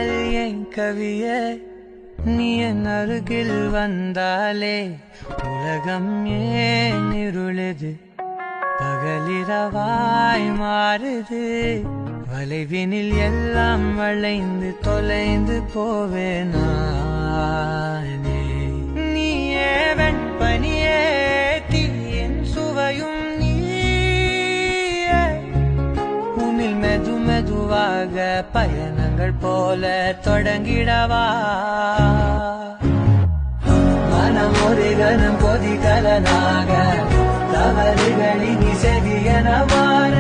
காதல் என் கவியே நீ என் அருகில் வந்தாலே உலகம் ஏன் இருளுது பகலிரவாய் மாறுது வளைவினில் எல்லாம் வளைந்து தொலைந்து போவேனானே நீயே வெண்பனியே தீயின் சுவையும் நீயே உன்னில் மெது மெதுவாக பயணங்கள் போல தொடங்கிடவா மனம் ஒரு கணம் கொதிகலனாக தவறுகளின் இசையன மாற